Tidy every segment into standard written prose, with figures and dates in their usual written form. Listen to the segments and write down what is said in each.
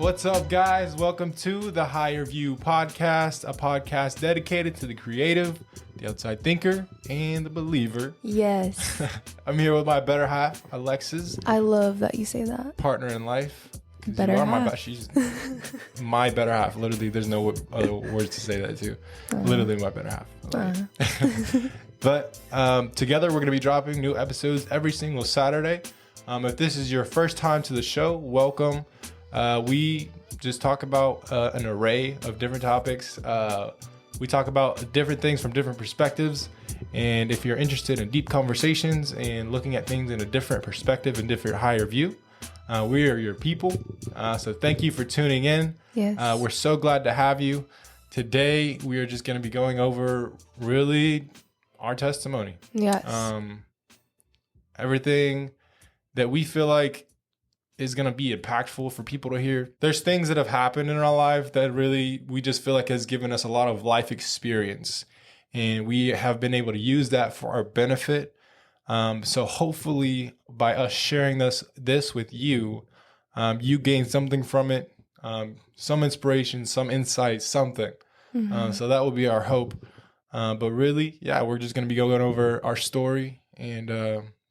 What's up, guys? Welcome to the Higher View Podcast, a podcast dedicated to the creative, the outside thinker, and the believer. Yes. I'm here with my better half, Alexis. I love that you say that. Partner in life. Better half. She's my better half. Literally, there's no other words to say that to. Literally my better half. But together, we're going to be dropping new episodes every single Saturday. If this is your first time to the show, welcome. We just talk about an array of different topics. We talk about different things from different perspectives. And if you're interested in deep conversations and looking at things in a different perspective and different higher view, we are your people. So thank you for tuning in. Yes. We're so glad to have you. Today, we are just going to be going over really our testimony. Yes. Everything that we feel like is going to be impactful for people to hear. There's things that have happened in our life that really we just feel like has given us a lot of life experience, and we have been able to use that for our benefit. So hopefully by us sharing this with you, you gain something from it, some inspiration, some insight, something. So that will be our hope. But really, we're just going to be going over our story and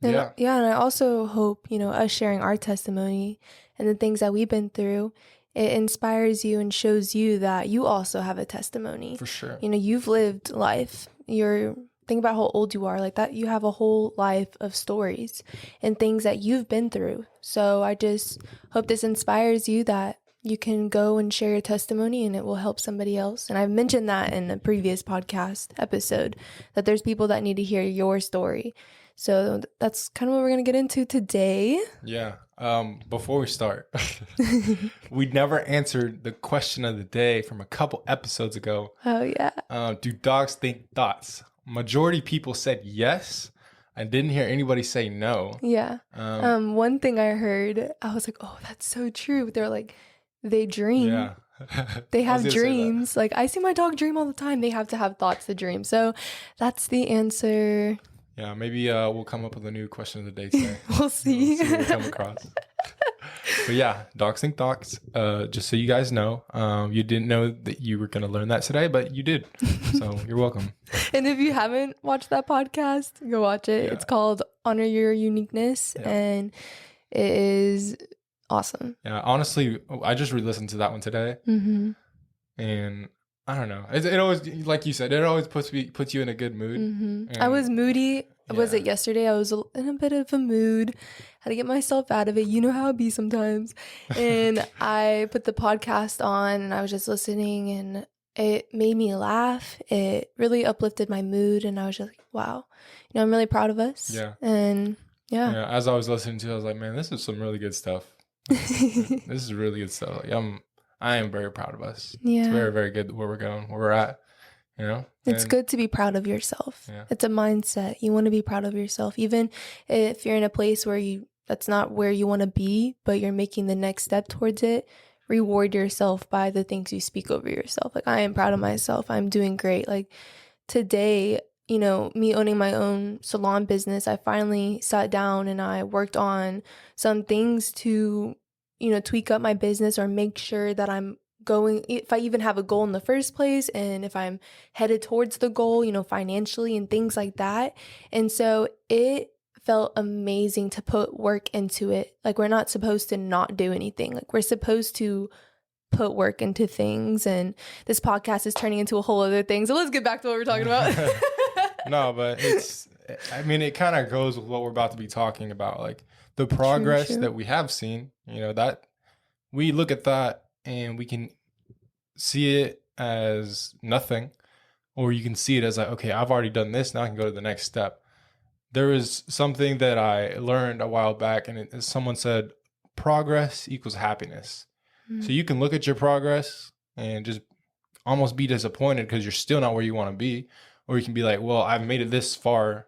and I also hope, us sharing our testimony and the things that we've been through, it inspires you and shows you that you also have a testimony. For sure. You've lived life. Think about how old you are, like that. You have a whole life of stories and things that you've been through. So I just hope this inspires you that you can go and share your testimony and it will help somebody else. And I've mentioned that in a previous podcast episode, that there's people that need to hear your story. So that's kind of what we're going to get into today. Yeah. Before we start, we never answered the question of the day from a couple episodes ago. Oh, yeah. Do dogs think thoughts? Majority people said yes. I didn't hear anybody say no. Yeah. One thing I heard, I was like, oh, that's so true. They're like, they dream. Yeah. They have dreams. Like, I see my dog dream all the time. They have to have thoughts to dream. So that's the answer. Yeah, maybe we'll come up with a new question of the day today. We'll see. We'll see what we come across. But yeah, dogs think thoughts. Just so you guys know, you didn't know that you were going to learn that today, but you did. So you're welcome. And if you haven't watched that podcast, go watch it. Yeah. It's called Honor Your Uniqueness, and it is awesome. Yeah, honestly, I just re-listened to that one today, and I don't know. It always, like you said, it always puts you in a good mood. I was moody. Was it yesterday? I was in a bit of a mood. Had to get myself out of it. You know how it be sometimes. And I put the podcast on and I was just listening, and it made me laugh. It really uplifted my mood, and I was just like, wow, I'm really proud of us. Yeah. And yeah, as I was listening to it, I was like, man, this is some really good stuff. This is really good stuff. Like, I am very proud of us. Yeah. It's very, very good where we're going, where we're at, It's good to be proud of yourself. Yeah. It's a mindset. You want to be proud of yourself. Even if you're in a place where that's not where you want to be, but you're making the next step towards it, reward yourself by the things you speak over yourself. Like, I am proud of myself. I'm doing great. Like today, me owning my own salon business, I finally sat down and I worked on some things to tweak up my business or make sure that I'm going, if I even have a goal in the first place, and if I'm headed towards the goal, financially and things like that. And so it felt amazing to put work into it. Like, we're not supposed to not do anything. Like, we're supposed to put work into things. And this podcast is turning into a whole other thing. So let's get back to what we're talking about. No, but it kind of goes with what we're about to be talking about. Like, the progress True. that we have seen, that we look at that and we can see it as nothing, or you can see it as like, okay, I've already done this. Now I can go to the next step. There was something that I learned a while back, and someone said, progress equals happiness. So you can look at your progress and just almost be disappointed because you're still not where you want to be. Or you can be like, well, I've made it this far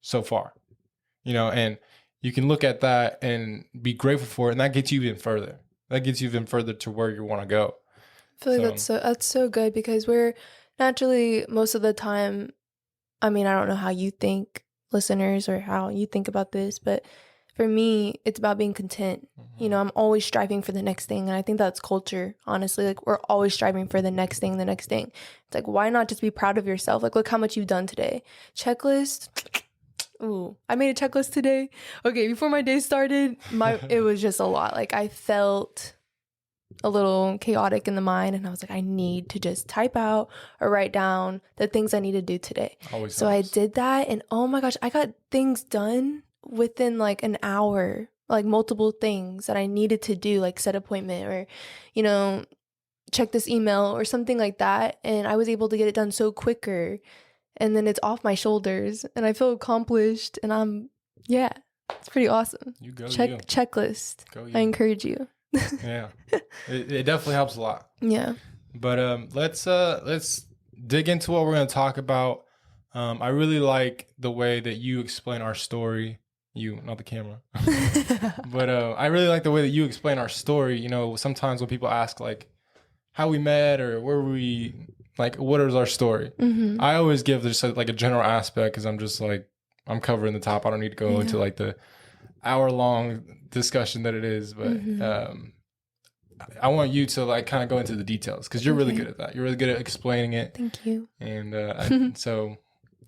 so far, and you can look at that and be grateful for it. And that gets you even further. That gets you even further to where you want to go. I feel like that's so good, because we're naturally, most of the time, I don't know how you think, listeners, or how you think about this, but for me, it's about being content. You know, I'm always striving for the next thing. And I think that's culture, honestly. Like, we're always striving for the next thing, the next thing. It's like, why not just be proud of yourself? Like, look how much you've done today. Checklist. Ooh, I made a checklist today. Okay, before my day started, it was just a lot. Like, I felt a little chaotic in the mind, and I was like, I need to just type out or write down the things I need to do today. Always so helps. I did that, and oh my gosh, I got things done within like an hour, like multiple things that I needed to do, like set appointment or, you know, check this email or something like that. And I was able to get it done so quicker, and then it's off my shoulders and I feel accomplished, and it's pretty awesome. You go, Checklist. Go you. I encourage you. Yeah, it definitely helps a lot. Yeah. But let's dig into what we're going to talk about. I really like the way that you explain our story. You, not the camera. But I really like the way that you explain our story. You know, sometimes when people ask like how we met or where we, like, what is our story? Mm-hmm. I always give just like a general aspect because I'm just like, I'm covering the top. I don't need to go into like the hour-long discussion that it is. But I want you to like kind of go into the details because you're really good at that. You're really good at explaining it. Thank you. And so...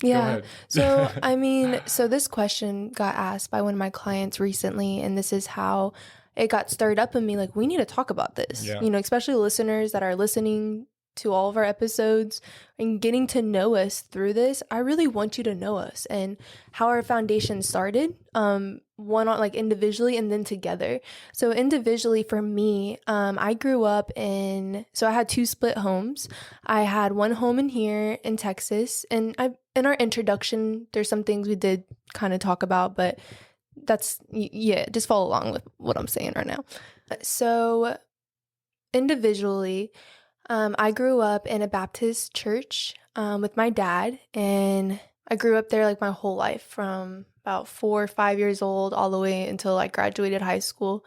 Yeah. So, I mean, this question got asked by one of my clients recently, and this is how it got stirred up in me. Like, we need to talk about this, you know, especially listeners that are listening to all of our episodes and getting to know us through this. I really want you to know us and how our foundation started, one on like individually and then together. So individually for me, I grew up so I had 2 split homes. I had one home in here in Texas, and in our introduction, there's some things we did kind of talk about, but just follow along with what I'm saying right now. So individually, I grew up in a Baptist church with my dad, and I grew up there like my whole life from about 4 or 5 years old all the way until I graduated high school,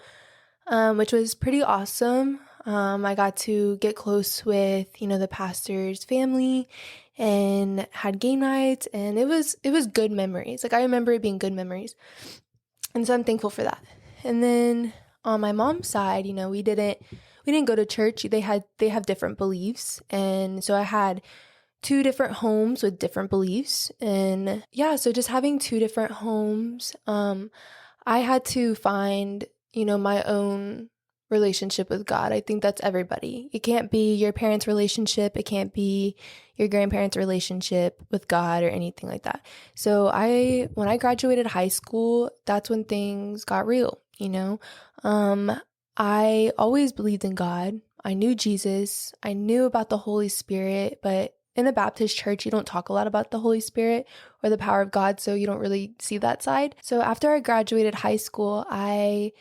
which was pretty awesome. I got to get close with, you know, the pastor's family and had game nights, and it was good memories. Like, I remember it being good memories. And so I'm thankful for that. And then on my mom's side, you know, we didn't go to church. They have different beliefs. And so I had 2 different homes with different beliefs. And yeah, so just having 2 different homes, I had to find, you know, my own relationship with God. I think that's everybody. It can't be your parents' relationship. It can't be your grandparents' relationship with God or anything like that. So when I graduated high school, that's when things got real, you know. I always believed in God. I knew Jesus. I knew about the Holy Spirit, but in a Baptist church, you don't talk a lot about the Holy Spirit or the power of God, so you don't really see that side. So after I graduated high school, I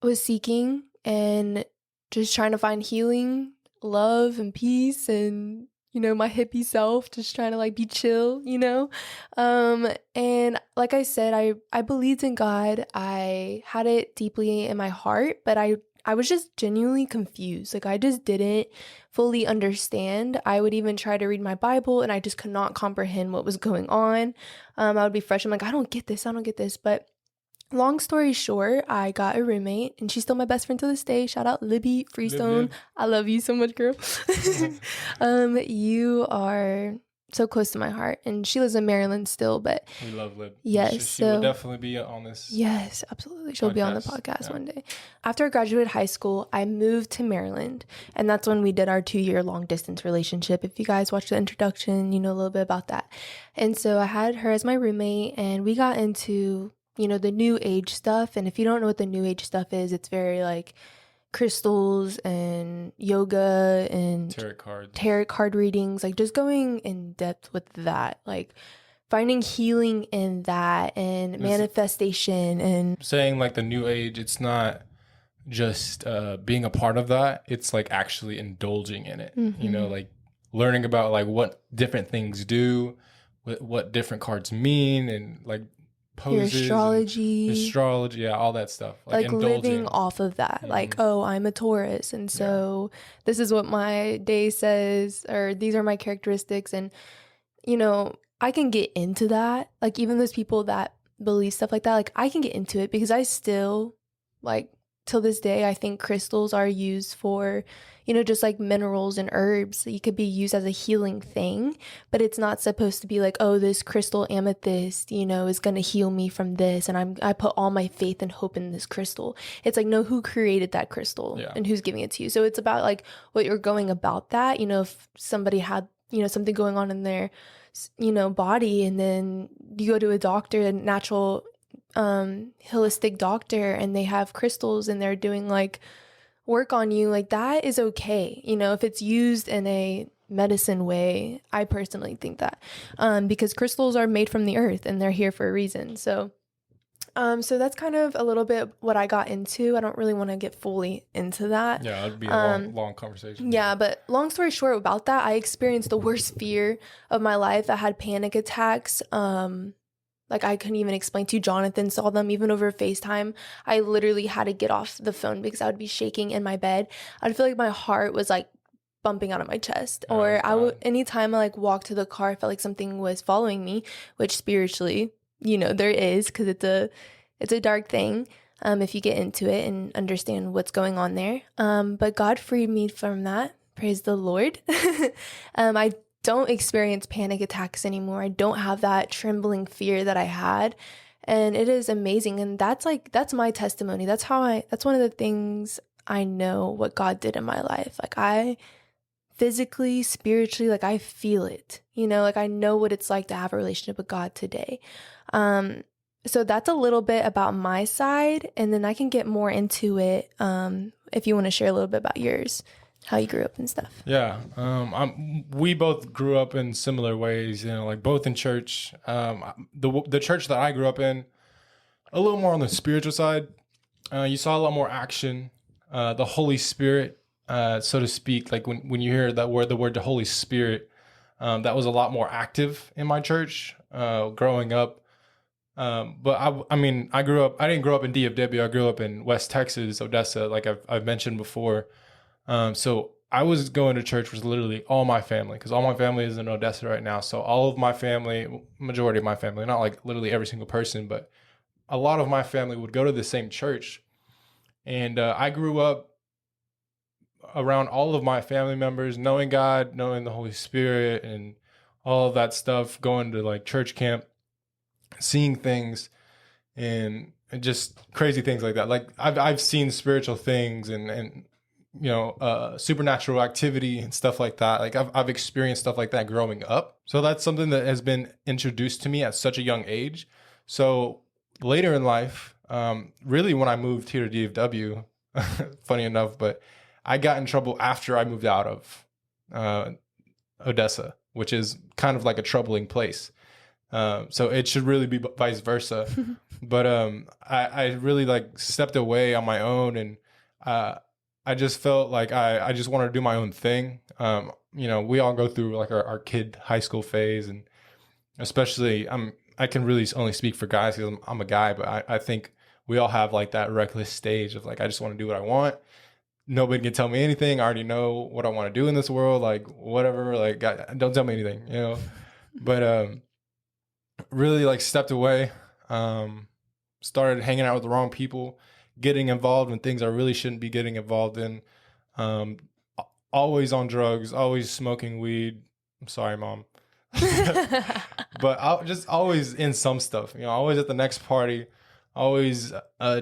was seeking and just trying to find healing, love, and peace, and, you know, my hippie self, just trying to like be chill, you know. And like I said, I believed in God. I had it deeply in my heart, but I was just genuinely confused. Like, I just didn't fully understand. I would even try to read my Bible, and I just could not comprehend what was going on. I would be fresh. I'm like, I don't get this. But long story short, I got a roommate, and she's still my best friend to this day. Shout out Libby Freestone. Lib. I love you so much, girl. You are so close to my heart, and she lives in Maryland still, but we love Lib. Yes, she will definitely be on this. Yes, absolutely. She'll be on the podcast one day. After I graduated high school, I moved to Maryland, and that's when we did our 2-year long distance relationship. If you guys watched the introduction, you know a little bit about that. And so I had her as my roommate, and we got into, you know, the new age stuff. And if you don't know what the new age stuff is, it's very like crystals and yoga and tarot card readings, like just going in depth with that, like finding healing in that and manifestation. And saying like the new age, it's not just being a part of that, it's like actually indulging in it. You know, like learning about like what different things do, what different cards mean, and like poses, your astrology, yeah, all that stuff. Like living off of that. Like, oh, I'm a Taurus, and so this is what my day says, or these are my characteristics. And, you know, I can get into that. Like, even those people that believe stuff like that, like I can get into it because I still like till this day I think crystals are used for, you know, just like minerals and herbs. It could be used as a healing thing, but it's not supposed to be like, oh, this crystal amethyst, you know, is going to heal me from this and I put all my faith and hope in this crystal. It's like, no, who created that crystal and who's giving it to you? So it's about like what you're going about that, you know, if somebody had, you know, something going on in their, you know, body, and then you go to a doctor, a natural holistic doctor, and they have crystals and they're doing like work on you, like that is okay, you know, if it's used in a medicine way. I personally think that because crystals are made from the earth and they're here for a reason. So that's kind of a little bit what I got into. I don't really want to get fully into that. Yeah, it'd be a long conversation. Yeah, but long story short about that, I experienced the worst fear of my life. I had panic attacks. Like I couldn't even explain to you. Jonathan saw them even over FaceTime. I literally had to get off the phone because I would be shaking in my bed. I'd feel like my heart was like bumping out of my chest. Or I would, anytime I like walked to the car, I felt like something was following me, which spiritually, you know, there is, because it's a dark thing if you get into it and understand what's going on there. But God freed me from that. Praise the Lord. I don't experience panic attacks anymore. I don't have that trembling fear that I had. And it is amazing. And that's my testimony. That's one of the things I know what God did in my life. Like I physically, spiritually, like I feel it, you know, like I know what it's like to have a relationship with God today. So that's a little bit about my side, and then I can get more into it if you want to share a little bit about yours, how you grew up and stuff. Yeah, we both grew up in similar ways, you know, like both in church. The church that I grew up in, a little more on the spiritual side. You saw a lot more action, the Holy Spirit, so to speak. Like when you hear that word, the word the Holy Spirit, that was a lot more active in my church growing up. But I mean, I didn't grow up in DFW. I grew up in West Texas, Odessa, like I've mentioned before. So I was going to church with literally all my family, because all my family is in Odessa right now. So all of my family, majority of my family, not like literally every single person, but a lot of my family would go to the same church. And I grew up around all of my family members, knowing God, knowing the Holy Spirit and all of that stuff, going to like church camp, seeing things and just crazy things like that. Like I've seen spiritual things and you know, supernatural activity and stuff like that. Like I've experienced stuff like that growing up. So that's something that has been introduced to me at such a young age. So later in life, really when I moved here to DFW, funny enough, but I got in trouble after I moved out of Odessa, which is kind of like a troubling place. So it should really be vice versa. But I really like stepped away on my own, and I just felt like I just wanted to do my own thing. You know, we all go through like our kid high school phase, and especially I can really only speak for guys because I'm a guy, but I think we all have like that reckless stage of like, I just want to do what I want. Nobody can tell me anything. I already know what I want to do in this world. Like whatever, like don't tell me anything, you know? But really like stepped away, started hanging out with the wrong people, getting involved in things I really shouldn't be getting involved in. Always on drugs, always smoking weed. I'm sorry, Mom. But I just always in some stuff, you know, always at the next party, always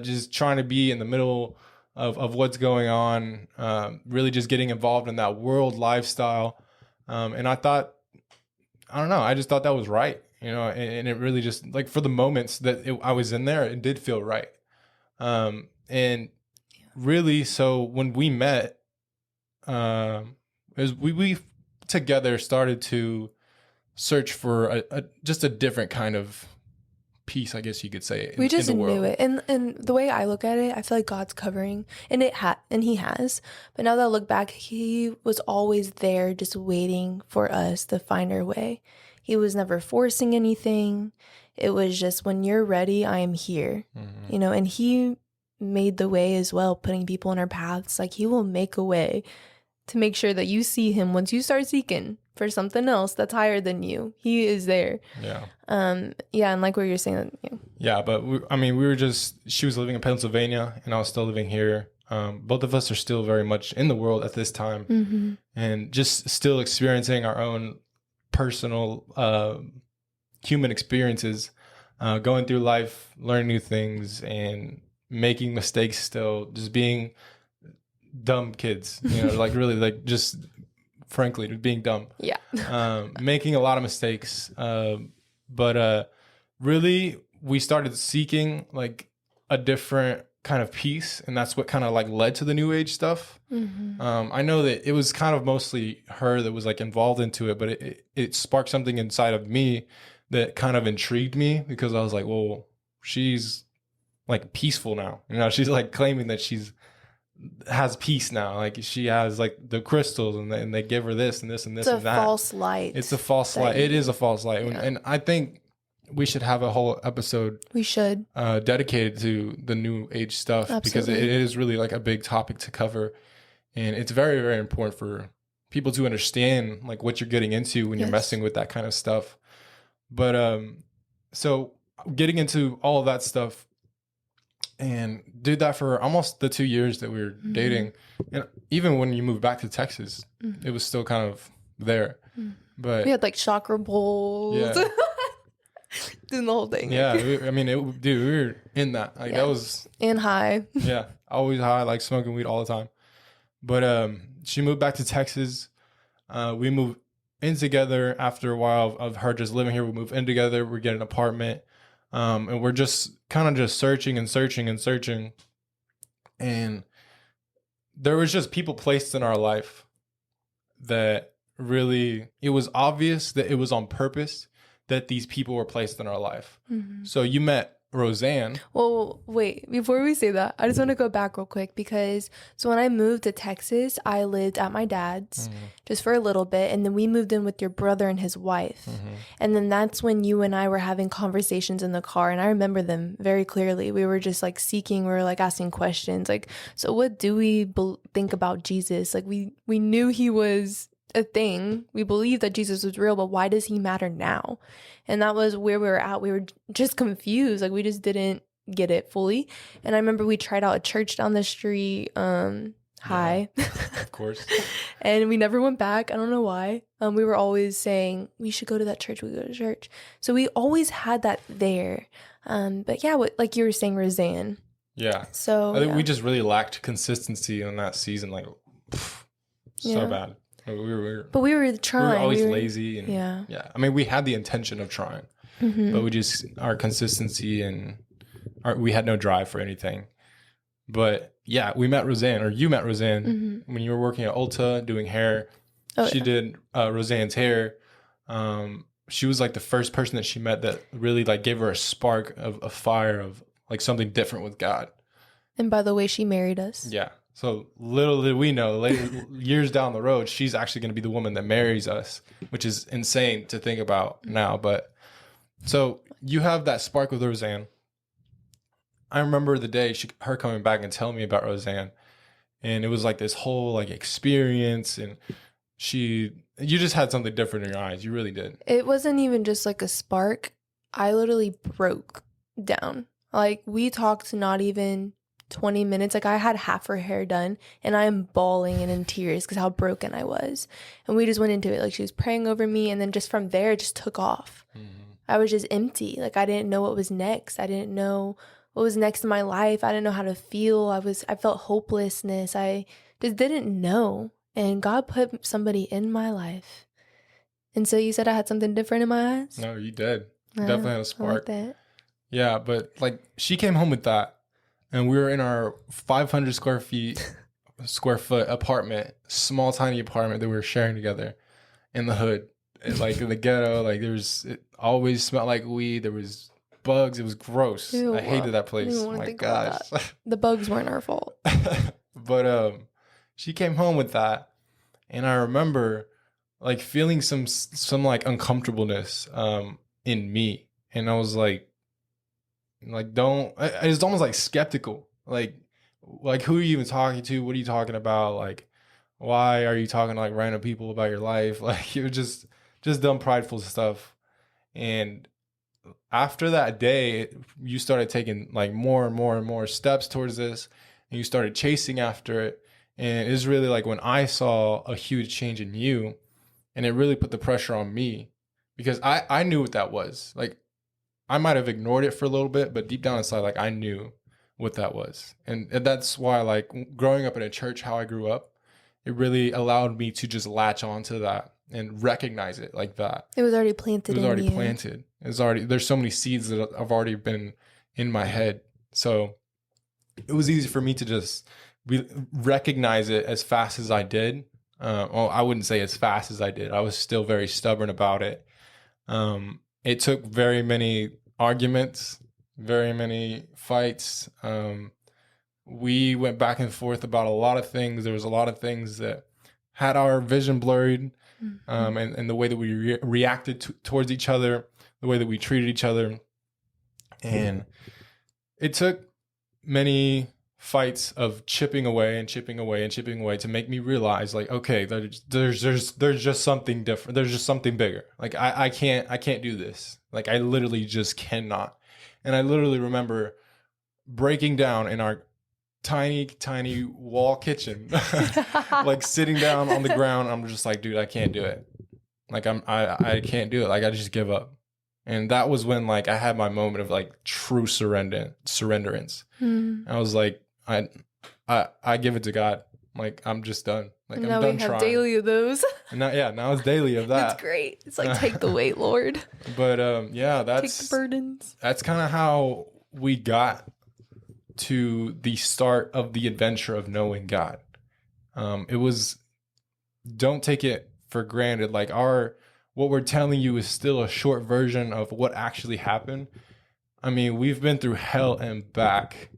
just trying to be in the middle of what's going on, really just getting involved in that world lifestyle. And I thought, I don't know, I just thought that was right, you know, and it really just like for the moments that I was in there, it did feel right. And really, so when we met, is we together started to search for just a different kind of peace, I guess you could say. We just knew it, and the way I look at it, I feel like God's covering, and He has. But now that I look back, He was always there, just waiting for us to find our way. He was never forcing anything. It was just, when you're ready, I am here. Mm-hmm. You know, and He made the way as well, putting people in our paths. Like He will make a way to make sure that you see Him once you start seeking for something else that's higher than you. He is there. Yeah. Yeah, and like what you're saying, you know, Yeah, but she was living in Pennsylvania and I was still living here. Both of us are still very much in the world at this time Mm-hmm. and just still experiencing our own personal human experiences, going through life, learning new things and making mistakes still, just being dumb kids, like really like just frankly being dumb. Yeah. Making a lot of mistakes. But really we started seeking like a different kind of peace, and that's what kind of like led to the new age stuff. Mm-hmm. I know that it was kind of mostly her that was like involved into it, but it sparked something inside of me that kind of intrigued me because I was like, well, she's like peaceful now. She's like claiming that has peace now. Like she has like the crystals and they give her this and this and this It's a and that. false light. It's a false light. It is a false light. Yeah. And I think we should have a whole episode We should. dedicated to the new age stuff because it Absolutely. is really like a big topic to cover. And it's very, very important for people to understand like what you're getting into when you're Yes. messing with that kind of stuff. But so getting into all of that stuff and did that for almost the 2 years that we were Mhm. dating. And even when you moved back to Texas, Mhm. it was still kind of there. Mhm. But We had like chakra bowls. Yeah. Doing the whole thing. yeah, dude, we were in that. Like Yeah. that was And high. yeah, always high, like smoking weed all the time. But she moved back to Texas. We moved in together after a while of her just living here. We moved in together. We get an apartment, and we're just kind of just searching and searching and searching. And there was just people placed in our life that really, it was obvious that it was on purpose that these people were placed in our life. Mhm. So you met Roseanne. Well, wait, before we say that, I just want to go back real quick because so when I moved to Texas, I lived at my dad's just for a little bit. And then we moved in with your brother and his wife. And then that's when you and I were having conversations in the car. And I remember them very clearly. We were just like seeking, we were like asking questions like, so what do we think about Jesus? Like we knew he was a thing. We believed that Jesus was real, but why does he matter now? And that was where we were at. We were just confused. Like we just didn't get it fully. And I remember we tried out a church down the street. Hi. Of course. And we never went back. I don't know why. We were always saying we should go to that church. We go to church. So we always had that there. But yeah, like you were saying, Roseanne. Yeah. So I think we just really lacked consistency in that season. Like, so Yeah. bad. But we were We trying. were always lazy. And Yeah. yeah. I mean, we had the intention of trying, Mhm. but we just, our consistency and we had no drive for anything. But yeah, we met Roseanne, or you met Roseanne Mhm. when you were working at Ulta doing hair. Oh, She yeah. did Roseanne's hair. She was like the first person that she met that really like gave her a spark of a fire of like something different with God. And by the way, she married us. Yeah. So little did we know, later years down the road, she's actually going to be the woman that marries us, which is insane to think about now. But so you have that spark with Roseanne. I remember the day her coming back and telling me about Roseanne, and it was like this whole like experience, and you just had something different in your eyes. You really did. It wasn't even just like a spark. I literally broke down. Like we talked not even 20 minutes. Like I had half her hair done and I am bawling and in tears because how broken I was. And we just went into it. Like she was praying over me, and then just from there it just took off. I was just empty. Like I didn't know what was next. I didn't know what was next in my life. I didn't know how to feel. I felt hopelessness. I just didn't know. And God put somebody in my life. And so you said I had something different in my eyes? No, you did. Yeah, Definitely had a I like spark. that. Yeah, but like she came home with that, and we were in our 500 square foot apartment, small tiny apartment that we were sharing together in the hood, like in the ghetto. Like it always smelled like weed. There was bugs. It was gross. Ew, I hated that place. I don't even wanna My think about gosh. The bugs weren't our fault. But she came home with that, and I remember like feeling some like uncomfortableness in me, and I was like don't. I was almost like skeptical, like who are you even talking to? What are you talking about? Like why are you talking to like random people about your life? Like it was just dumb prideful stuff. And after that day, you started taking like more and more and more steps towards this, and you started chasing after it. And it's really like when I saw a huge change in you, and it really put the pressure on me because I knew what that was. Like I might have ignored it for a little bit, but deep down inside, like I knew what that was. And that's why, like growing up in a church, how I grew up, it really allowed me to just latch onto that and recognize it like that. It was already planted It was in already you. planted. It's already, there's so many seeds that have already been in my head. So it was easy for me to just recognize it as fast as I did. Well, I wouldn't say as fast as I did. I was still very stubborn about it. It took very many arguments, very many fights. We went back and forth about a lot of things. There was a lot of things that had our vision blurred, and the way that we reacted towards each other, the way that we treated each other. And it took many fights of chipping away and chipping away and chipping away to make me realize, like, okay, there's just something different. There's just something bigger. Like I can't do this. Like I literally just cannot. And I literally remember breaking down in our tiny wall kitchen, like sitting down on the ground. I'm just like, dude, I can't do it. Like I can't do it. Like I just give up. And that was when like I had my moment of like true surrenderance. I was like, I give it to God. Like I'm just done. Like now I'm done we have trying. daily of those. And now it's daily of that. That's great. It's like, take the weight, Lord. But yeah, Take the burdens. That's kind of how we got to the start of the adventure of knowing God. It was, don't take it for granted. Like what we're telling you is still a short version of what actually happened. I mean, we've been through hell and back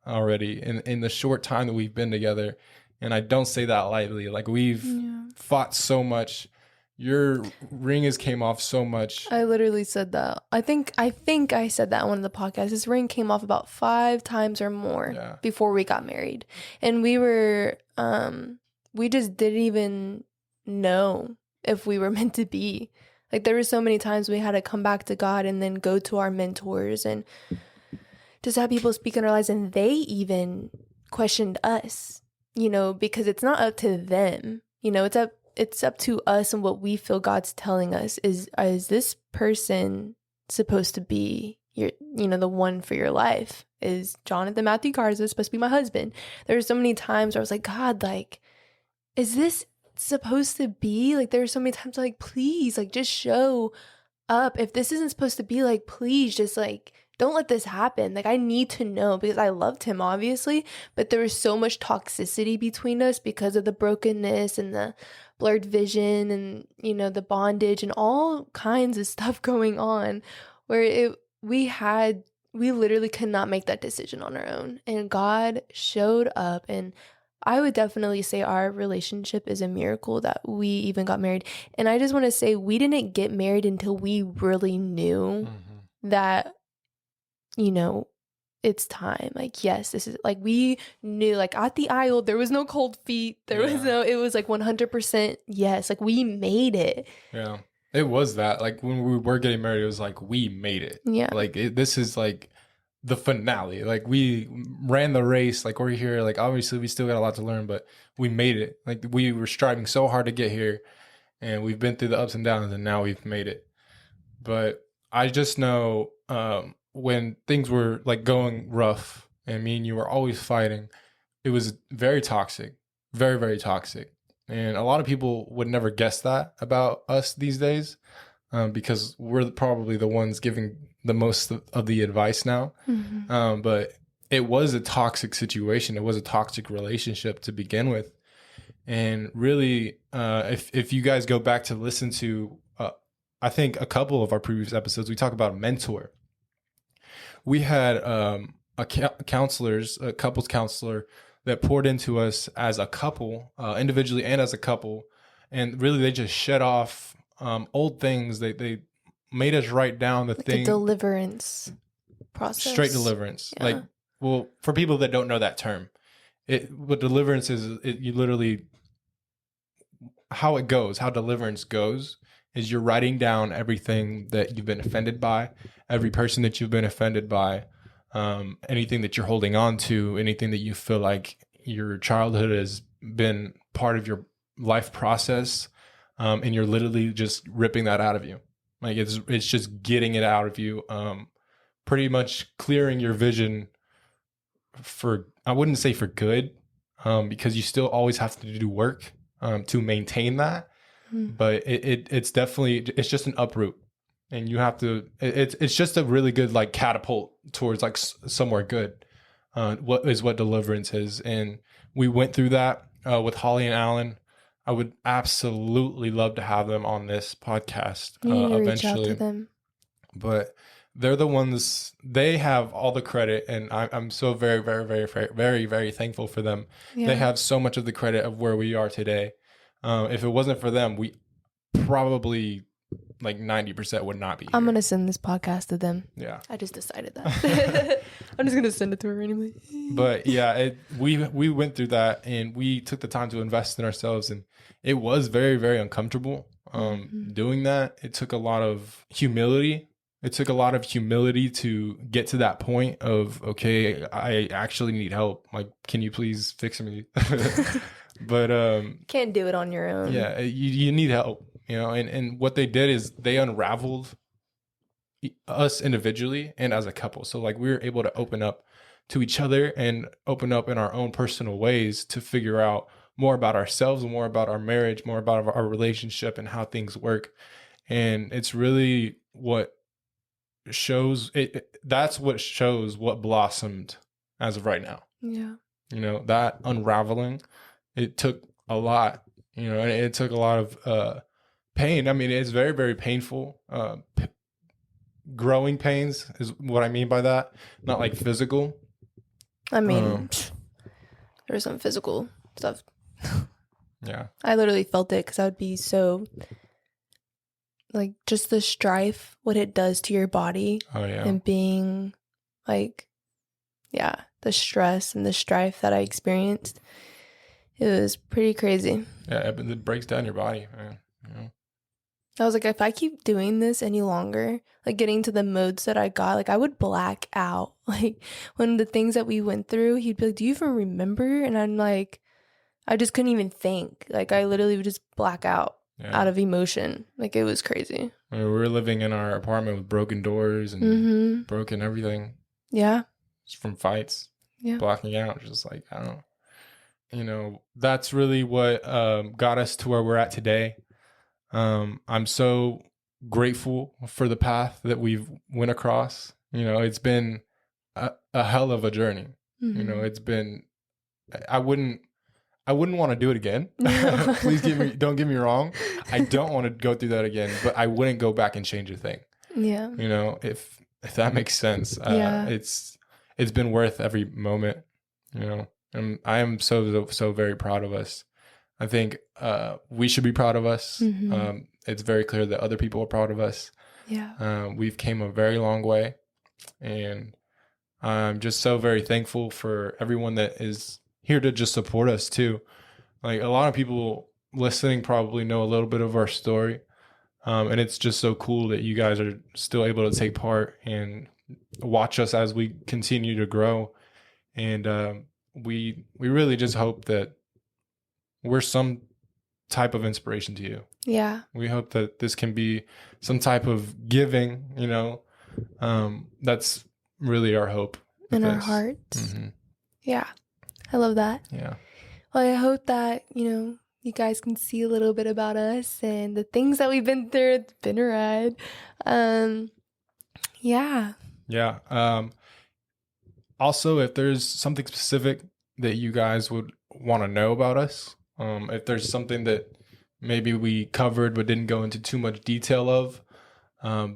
already in the short time that we've been together. And I don't say that lightly. Like we've fought so much. Your ring has came off so much. I literally said that. I think I said that on one of the podcasts. This ring came off about 5 times or more before we got married. And we were, we just didn't even know if we were meant to be. Like there were so many times we had to come back to God and then go to our mentors and just have people speak in our lives. And they even questioned us, because it's not up to them. It's up to us and what we feel God's telling us. Is this person supposed to be the one for your life? Is Jonathan Matthew Garza supposed to be my husband? There were so many times where I was like, God, like, is this supposed to be? Like, there were so many times like, please, like, just show up. If this isn't supposed to be, like, please just like, don't let this happen. Like, I need to know, because I loved him, obviously, but there was so much toxicity between us because of the brokenness and the blurred vision and, the bondage and all kinds of stuff going on, where we literally could not make that decision on our own. And God showed up, and I would definitely say our relationship is a miracle that we even got married. And I just want to say, we didn't get married until we really knew that, it's time. Like, yes, this is, like, we knew, like, at the aisle, there was no cold feet. There was it was like 100% yes. Like, we made it. Yeah. It was that. Like, when we were getting married, it was like, we made it. Yeah. Like, this is like the finale. Like, we ran the race. Like, we're here. Like, obviously, we still got a lot to learn, but we made it. Like, we were striving so hard to get here, and we've been through the ups and downs, and now we've made it. But I just know, when things were like going rough and me and you were always fighting, it was very toxic, very, very toxic. And a lot of people would never guess that about us these days, because we're probably the ones giving the most of the advice now. But it was a toxic situation. It was a toxic relationship to begin with. And really, if you guys go back to listen to, I think a couple of our previous episodes, we talk about a mentor. We had a couples counselor that poured into us as a couple, individually and as a couple. And really, they just shed off old things. They made us write down the thing. The deliverance process. Straight deliverance. Yeah. Like, well, for people that don't know that term, what deliverance is, you literally, how it goes, how deliverance goes is you're writing down everything that you've been offended by, every person that you've been offended by, anything that you're holding on to, anything that you feel like your childhood has been part of your life process, and you're literally just ripping that out of you. Like it's just getting it out of you, pretty much clearing your vision for, I wouldn't say for good, because you still always have to do work to maintain that. But it's definitely, it's just an uproot, and you have to, it's just a really good like catapult towards like somewhere good. What deliverance is. And we went through that with Holly and Alan. I would absolutely love to have them on this podcast eventually. Reach out to them. But they're the ones, they have all the credit, and I'm so very, very, very, very, very, very thankful for them. Yeah. They have so much of the credit of where we are today. If it wasn't for them, we probably like 90% would not be here. I'm going to send this podcast to them. Yeah. I just decided that. I'm just going to send it to her anyway. But yeah, we went through that, and we took the time to invest in ourselves, and it was very, very uncomfortable doing that. It took a lot of humility. It took a lot of humility to get to that point of, okay, I actually need help. Like, can you please fix me? But can't do it on your own. Yeah, you need help, you know. And what they did is they unraveled us individually and as a couple. So like we were able to open up to each other and open up in our own personal ways to figure out more about ourselves, more about our marriage, more about our relationship and how things work. And it's really what shows it. That's what shows what blossomed as of right now. Yeah. You know, that unraveling, it took a lot, you know, and it took a lot of pain. I mean, it's very, very painful. Growing pains is what I mean by that. Not like physical. I mean, there's some physical stuff. Yeah. I literally felt it because I would be so, like, just the strife, what it does to your body. Oh, yeah. And being, like, yeah, the stress and the strife that I experienced. It was pretty crazy. Yeah, it breaks down your body, man. You know? I was like, if I keep doing this any longer, like getting to the modes that I got, like I would black out. Like when the things that we went through, he'd be like, do you even remember? And I'm like, I just couldn't even think. Like I literally would just black out out of emotion. Like it was crazy. I mean, we were living in our apartment with broken doors and broken everything. Yeah. Just from fights. Yeah. Blacking out. Just like, I don't know. You know, that's really what got us to where we're at today. I'm so grateful for the path that we've went across. You know, it's been a hell of a journey. You know, it's been, I wouldn't want to do it again. No. Please don't get me wrong. I don't want to go through that again, but I wouldn't go back and change a thing. Yeah. You know, if that makes sense. It's been worth every moment, you know. And I am so very proud of us. I think we should be proud of us. It's very clear that other people are proud of us. Yeah. We've came a very long way. And I'm just so very thankful for everyone that is here to just support us too. Like a lot of people listening probably know a little bit of our story. And it's just so cool that you guys are still able to take part and watch us as we continue to grow. And we really just hope that we're some type of inspiration to you. Yeah. We hope that this can be some type of giving, you know. That's really our hope. In our hearts. Yeah. I love that. Yeah. Well, I hope that, you know, you guys can see a little bit about us and the things that we've been through. It's been a ride. Yeah. Yeah. Also, if there's something specific that you guys would want to know about us, if there's something that maybe we covered but didn't go into too much detail of,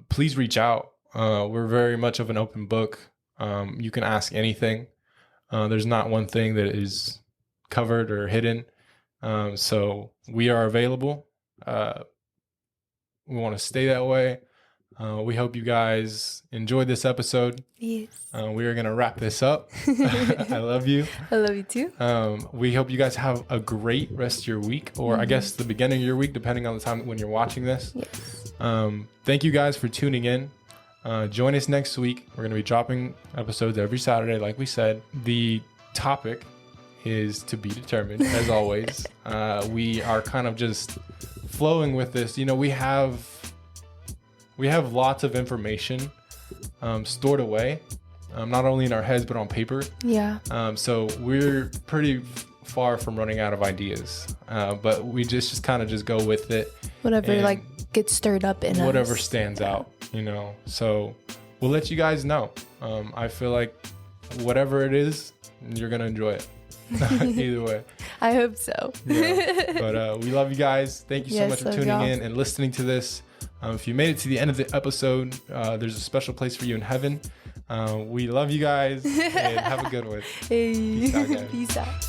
please reach out. We're very much of an open book. You can ask anything. There's not one thing that is covered or hidden. So we are available. We want to stay that way. We hope you guys enjoyed this episode. Yes. We are going to wrap this up. I love you. I love you too. We hope you guys have a great rest of your week, or I guess the beginning of your week, depending on the time when you're watching this. Yes. Thank you guys for tuning in. Join us next week. We're going to be dropping episodes every Saturday, like we said. The topic is to be determined, as always. We are kind of just flowing with this. You know, we have lots of information stored away, not only in our heads but on paper. Yeah. So we're pretty far from running out of ideas, but we just kind of just go with it. Whatever like gets stirred up in us. Whatever stands out, you know. So we'll let you guys know. I feel like whatever it is, you're gonna enjoy it. Either way. I hope so. Yeah. But we love you guys. Thank you so much for tuning y'all. in and listening to this. If you made it to the end of the episode, there's a special place for you in heaven. We love you guys and have a good one. Hey. Peace out, guys. Peace out.